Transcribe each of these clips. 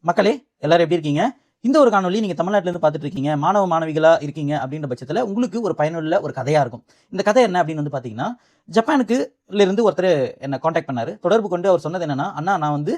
மக்களே எல்லாரும் எப்படி இருக்கீங்க? இந்த ஒரு காணொளி நீங்க தமிழ்நாட்டிலிருந்து பார்த்துட்டு இருக்கீங்க, மாணவ மாணவிகளா இருக்கீங்க அப்படின்ற பட்சத்துல உங்களுக்கு ஒரு பயனுள்ள ஒரு கதையா இருக்கும். இந்த கதை என்ன அப்படின்னு வந்து பார்த்தீங்கன்னா, ஜப்பானுக்குல இருந்து ஒருத்தர் என்ன கான்டாக்ட் பண்ணாரு. தொடர்பு கொண்டு அவர் சொன்னது என்னன்னா, "அண்ணா நான் வந்து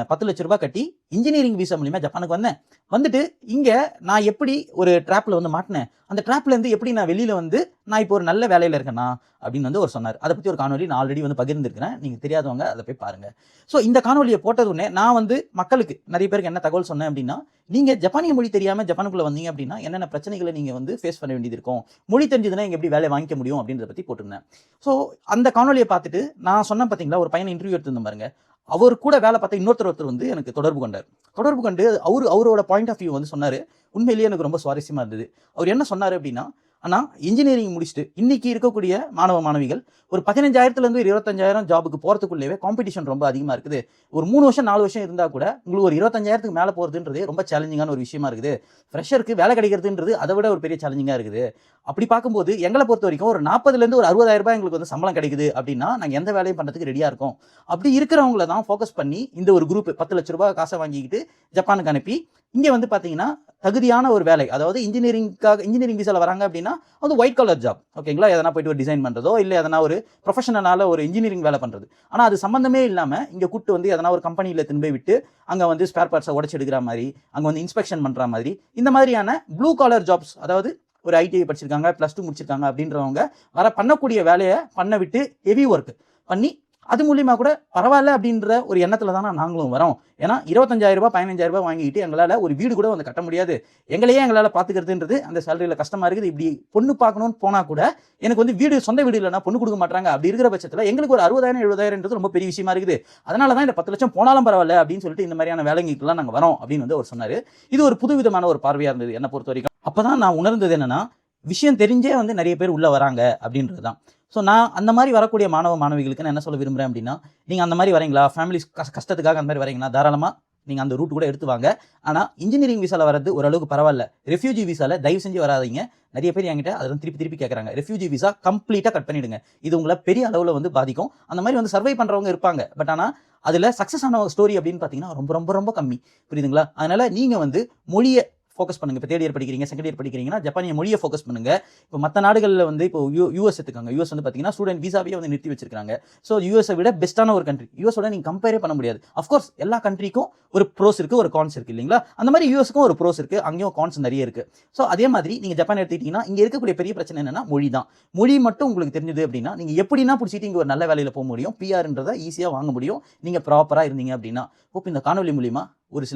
₹10,00,000 கட்டி இன்ஜினியரிங் விசா மூலியமா ஜப்பானுக்கு வந்தேன். வந்துட்டு இங்க நான் எப்படி ஒரு ட்ராப்ல வந்து மாட்டுனேன். அந்த ட்ராப்ல இருந்து எப்படி நான் வெளியில வந்து நான் இப்போ ஒரு நல்ல வேலையில இருக்கேனா" அப்படின்னு வந்து அவர் சொன்னார். அதை பத்தி ஒரு காணொளி நான் ஆல்ரெடி வந்து பகிர்ந்திருக்கிறேன். நீங்க தெரியாதவங்க அதை போய் பாருங்க. ஸோ இந்த காணொலியை போட்டது உடனே நான் வந்து மக்களுக்கு நிறைய பேருக்கு என்ன தகவல் சொன்னேன் அப்படின்னா, நீங்க ஜப்பானிய மொழி தெரியாம ஜப்பானுக்குள்ள வந்தீங்க அப்படின்னா என்னென்ன பிரச்சனைகளை நீங்க வந்து ஃபேஸ் பண்ண வேண்டியது இருக்கும். மொழி தெரிஞ்சதுன்னா இங்க எப்படி வேலை வாங்கிக்க முடியும் அப்படின்றத பத்தி போட்டிருந்தேன். ஸோ அந்த காணொலியை பார்த்துட்டு நான் சொன்னேன் பார்த்தீங்களா, ஒரு பையனை இன்டர்வியூ எடுத்திருந்தேன் பாருங்க. அவர் கூட வேலை பார்த்த ஒருத்தர் வந்து எனக்கு தொடர்பு கொண்டார். தொடர்பு கொண்டு அவரோட பாயிண்ட் ஆஃப் வியூ வந்து சொன்னாரு. உண்மையிலேயே எனக்கு ரொம்ப சுவாரஸ்யமா இருந்தது. அவர் என்ன சொன்னாரு அப்படின்னா, "அண்ணா இன்ஜினியரிங் முடிச்சுட்டு இன்னைக்கு இருக்கக்கூடிய மாணவ மாணவிகள் ஒரு 15,000 25,000 ஜாபுக்கு போறதுக்குள்ளேயே காம்படிஷன் ரொம்ப அதிகமா இருக்குது. ஒரு 3 வருஷம் 4 வருஷம் இருந்தா கூட உங்களுக்கு ஒரு 25,000க்கு மேல போறதுன்றதே ரொம்ப சேலஞ்சிங்கான ஒரு விஷயமா இருக்குது. ஃப்ரெஷருக்கு வேலை கிடைக்கிறதுன்றது அதை விட ஒரு பெரிய சேலஞ்சிங்கா இருக்குது. அப்படி பார்க்கும்போது எங்களை பொறுத்த வரைக்கும் ஒரு 40,000 ஒரு 60,000 எங்களுக்கு வந்து சம்பளம் கிடைக்குது அப்படின்னா நாங்க எந்த வேலையும் பண்றதுக்கு ரெடியா இருக்கோம். அப்படி இருக்கிறவங்கள தான் ஃபோக்கஸ் பண்ணி இந்த ஒரு குரூப் ₹10,00,000 காசை வாங்கிக்கிட்டு ஜப்பானுக்கு அனுப்பி இங்க வந்து பாத்தீங்கன்னா தகுதியான ஒரு வேலை, அதாவது இன்ஜினியரிங் விசால வராங்க அப்படின்னா அது ஒயிட் கலர் ஜாப், ஓகேங்களா? எதனா போயிட்டு ஒரு டிசைன் பண்றதோ இல்ல எதனா ஒரு ப்ரொஃபஷனலால ஒரு இன்ஜினியரிங் வேலை பண்றது. ஆனா அது சம்பந்தமே இல்லாம இங்க கூட்டு வந்து எதனா ஒரு கம்பெனியில திரும்பி விட்டு அங்க வந்து ஸ்பேர் பார்ட்ஸை உடைச்சு எடுக்கிற மாதிரி, அங்க வந்து இன்ஸ்பெக்ஷன் பண்ற மாதிரி, இந்த மாதிரியான ப்ளூ காலர் ஜாப்ஸ், அதாவது ஒரு ஐடிஐ படிச்சிருக்காங்க, +2 முடிச்சிருக்காங்க அப்படின்றவங்க பண்ணக்கூடிய வேலையை பண்ண விட்டு ஹெவி ஒர்க் பண்ணி அது மூலியமா கூட பரவாயில்ல அப்படின்ற ஒரு எண்ணத்துல தானே நாங்களும் வரோம். ஏன்னா ₹25,000 ₹15,000 வாங்கிட்டு எங்களால ஒரு வீடு கூட வந்து கட்ட முடியாது. எங்களையே எங்களால பாத்துக்கிறதுன்றது அந்த சேலரியில கஷ்டமா இருக்குது. இப்படி பொண்ணு பார்க்கணும்னு போனா கூட எனக்கு வந்து சொந்த வீடு இல்லைன்னா பொண்ணு கொடுக்க மாட்டாங்க. அப்படி இருக்கிற பட்சத்துல எங்களுக்கு ஒரு 60,000 70,000 ரொம்ப பெரிய விஷயமா இருக்குது. அதனாலதான் இந்த 10,00,000 போனாலும் பரவாயில்ல அப்படின்னு சொல்லிட்டு இந்த மாதிரியான வேலைங்களுக்குலாம் நாங்க வரோம் அப்படின்னு வந்து அவர் சொன்னாரு. இது ஒரு புதுவிதமான ஒரு பார்வையா இருந்தது என்ன பொறுத்த வரைக்கும். அப்பதான் நான் உணர்ந்தது என்னன்னா, விஷயம் தெரிஞ்சே வந்து நிறைய பேர் உள்ள வராங்க அப்படின்றதுதான். ஸோ நான் அந்த மாதிரி வரக்கூடிய மாணவ மாணவிகளுக்கு நான் என்ன சொல்ல விரும்புகிறேன் அப்படின்னா, நீங்கள் அந்த மாதிரி வரீங்களா, ஃபேமிலி கஷ்டத்துக்காக அந்த மாதிரி வரீங்கன்னா தாராளமாக நீங்கள் அந்த ரூட் கூட எடுத்து வாங்க. ஆனால் இன்ஜினியரிங் விசால வரது ஓரளவுக்கு பரவாயில்ல. ரெஃப்யூஜி விசால தயவு செஞ்சு வராதீங்க. நிறைய பேர் என்கிட்ட அதை வந்து திருப்பி திருப்பி கேட்குறாங்க. ரெஃப்யூஜி விசா கம்ப்ளீட்டாக கட் பண்ணிவிடுங்க. இது உங்களை பெரிய அளவில் வந்து பாதிக்கும். அந்த மாதிரி வந்து சர்வை பண்ணுறவங்க இருப்பாங்க. பட் ஆனால் அதில் சக்ஸஸ் ஆன ஸ்டோரி அப்படின்னு பார்த்தீங்கன்னா ரொம்ப ரொம்ப ரொம்ப கம்மி. புரியுதுங்களா? அதனால் நீங்கள் வந்து மொழியை ஃபோக்கஸ் பண்ணுங்க. இப்போ தேர்ட் இயர் படிக்கிறீங்க, செகண்ட் இயர் படிக்கிறீங்கன்னா ஜப்பானிய மொழியை ஃபோக்கஸ் பண்ணுங்க. இப்போ மற்ற நாடுகளில் வந்து இப்போ யூஎஸ் எடுத்துக்காங்க. யூஎஸ் வந்து பார்த்தீங்கன்னா ஸ்டூடெண்ட் விசாவே வந்து நிறுத்தி வச்சிருக்காங்க. ஸோ யூஎஸை விட பெஸ்ட்டான ஒரு கண்ட்ரி. யூஎஸோட நீங்கள் கம்பேரே பண்ண முடியாது. அஃப்கோர்ஸ் எல்லா கண்ட்ரிக்கும் ஒரு ப்ரோஸ் இருக்கு, ஒரு கான்ஸ் இருக்கு இல்லைங்களா? அந்த மாதிரி யூஎஸ்க்கும் ஒரு ப்ரோஸ் இருக்கு, அங்கேயும் கான்ஸ் நிறைய இருக்கு. ஸோ அதே மாதிரி நீங்கள் ஜப்பான் எடுத்துக்கிட்டீங்கன்னா இங்கே இருக்கக்கூடிய பெரிய பிரச்சனை என்னன்னா மொழி தான். மொழி மட்டும் உங்களுக்கு தெரிஞ்சது அப்படின்னா நீங்கள் எப்படின்னா பிடிச்சிட்டு இங்கே ஒரு நல்ல வேலையில் போக முடியும். பிஆர்ன்றதை ஈஸியாக வாங்க முடியும் நீங்கள் ப்ராப்பராக இருந்தீங்க அப்படின்னா. இப்போ இந்த காணொலி மூலியமா ஒரு சில